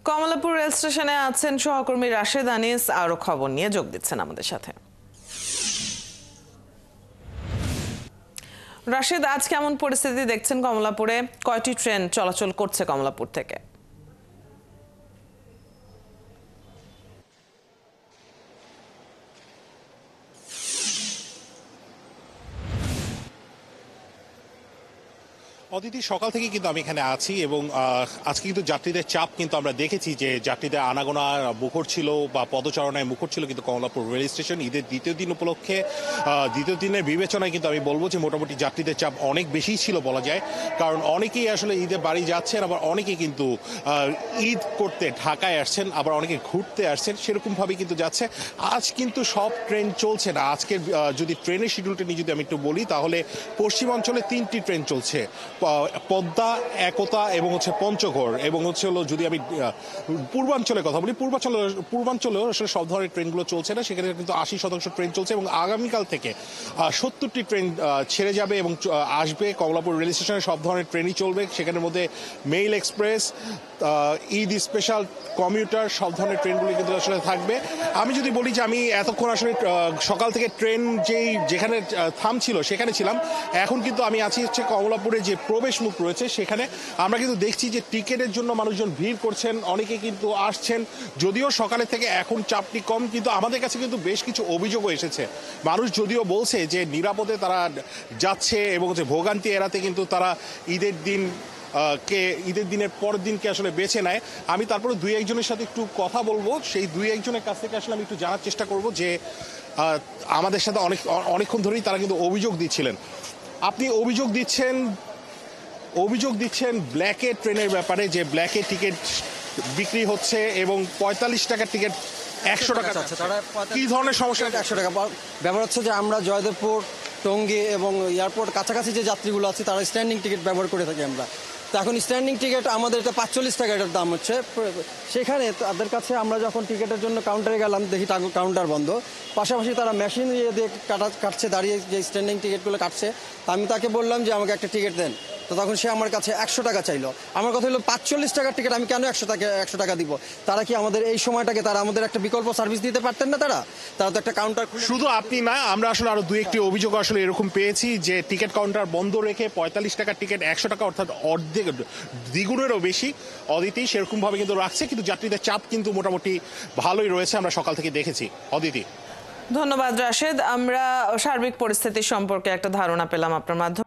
Kamalapur rail স্টেশনে আছেন সহকর্মী রাশেদ আনিস, আরো খবর নিয়ে যোগ দিচ্ছেন আমাদের সাথে। রাশেদ, আজ কেমন পরিস্থিতি দেখছেন কমলাপুরে? কয়টি ট্রেন চলাচল করছে কমলাপুর থেকে? অদিতি, সকাল থেকে কিন্তু আমি এখানে আছি এবং আজকে কিন্তু যাত্রীদের চাপ কিন্তু আমরা দেখেছি যে যাত্রীদের আনাগোনা মুখর ছিল বা পদচারণায় মুখর ছিল কিন্তু কমলাপুর রেল স্টেশন। ঈদের দ্বিতীয় দিন উপলক্ষে দ্বিতীয় দিনের বিবেচনায় কিন্তু আমি বলবো যে মোটামুটি যাত্রীদের চাপ অনেক বেশি ছিল বলা যায়, কারণ অনেকেই আসলে ঈদে বাড়ি যাচ্ছেন, আবার অনেকেই কিন্তু ঈদ করতে ঢাকায় আসছেন, আবার অনেকে ঘুরতে আসছেন, সেরকমভাবে কিন্তু যাচ্ছে। আজ কিন্তু সব ট্রেন চলছে না। আজকের যদি ট্রেনের শিডিউলটা নিয়ে যদি আমি একটু বলি, তাহলে পশ্চিমাঞ্চলে 3টি ট্রেন চলছে, পদ্মা, একতা এবং পঞ্চগড়, এবং হলো যদি আমি পূর্বাঞ্চলের কথা বলি, পূর্বাঞ্চলেও আসলে সব ধরনের ট্রেনগুলো চলছে না। সেখানে কিন্তু 80% ট্রেন চলছে এবং আগামীকাল থেকে 70টি ট্রেন ছেড়ে যাবে এবং আসবে কমলাপুর রেল স্টেশনে। সব ধরনের ট্রেনই চলবে, সেখানের মধ্যে mail express, Eid special, commuter, সব ধরনের ট্রেনগুলি কিন্তু আসলে থাকবে। আমি যদি বলি যে আমি এতক্ষণ আসলে সকাল থেকে ট্রেন যেখানে থামছিল সেখানে ছিলাম, এখন কিন্তু আমি আছি কমলাপুরে যে প্রবেশ মুখ রয়েছে সেখানে। আমরা কিন্তু দেখছি যে টিকিটের জন্য মানুষজন ভিড় করছেন, অনেকে কিন্তু আসছেন। যদিও সকালে থেকে এখন চাপটি কম, কিন্তু আমাদের কাছে কিন্তু বেশ কিছু অভিযোগও এসেছে। মানুষ যদিও বলছে যে নিরাপদে তারা যাচ্ছে এবং ভোগান্তি এড়াতে কিন্তু তারা ঈদের দিনের পরের দিনকে আসলে বেছে নেয়। আমি তারপরে দুই একজনের সাথে একটু কথা বলবো, সেই দুই একজনের কাছ থেকে আসলে আমি একটু জানার চেষ্টা করব যে আমাদের সাথে অনেকক্ষণ ধরেই তারা কিন্তু অভিযোগ দিচ্ছিলেন। আপনি অভিযোগ দিচ্ছেন ব্ল্যাকে ট্রেনের ব্যাপারে, যে ব্ল্যাকে টিকিট বিক্রি হচ্ছে এবং 45 টাকার টিকিট 100 টাকা আছে। তারা কি ধরনের সমস্যা? 100 টাকা। ব্যাপার হচ্ছে যে আমরা জয়দেবপুর, টঙ্গী এবং এয়ারপোর্ট কাছাকাছি যে যাত্রীগুলো আছে তারা স্ট্যান্ডিং টিকিট ব্যবহার করে থাকি আমরা। তো এখন স্ট্যান্ডিং টিকিট আমাদের এটা 45 টাকা এটার দাম হচ্ছে। সেখানে তাদের কাছে আমরা যখন টিকিটের জন্য কাউন্টারে গেলাম, দেখি কাউন্টার বন্ধ। পাশাপাশি তারা মেশিন দিয়ে কাটছে, দাঁড়িয়ে যে স্ট্যান্ডিং টিকিটগুলো কাটছে। আমি তাকে বললাম যে আমাকে একটা টিকিট দেন। তো তখন সে আমার কাছে 100 টাকা চাইলো। আমার কথা হলো 45 টাকার টিকিট আমি কেন 100 টাকা দিব? তারা কি আমাদের এই সময়টাকে তারা আমাদের একটা বিকল্প সার্ভিস দিতে পারতেন না? তারা তো একটা কাউন্টার। শুধু আপনি না, আমরা আসলে আরো দুই একটি অভিযোগ আসলে এরকম পেয়েছি যে টিকিট কাউন্টার বন্ধ রেখে 45 টাকার টিকিট 100 টাকা, অর্থাৎ অর্ধেক, দ্বিগুণেরও বেশি অদিতি সেরকম ভাবে কিন্তু রাখছে। কিন্তু যাত্রীদের চাপ কিন্তু মোটামুটি ভালোই রয়েছে, আমরা সকাল থেকে দেখেছি। অদিতি, ধন্যবাদ রাশেদ। আমরা সার্বিক পরিস্থিতি সম্পর্কে একটা ধারণা পেলাম আপনার মাধ্যমে।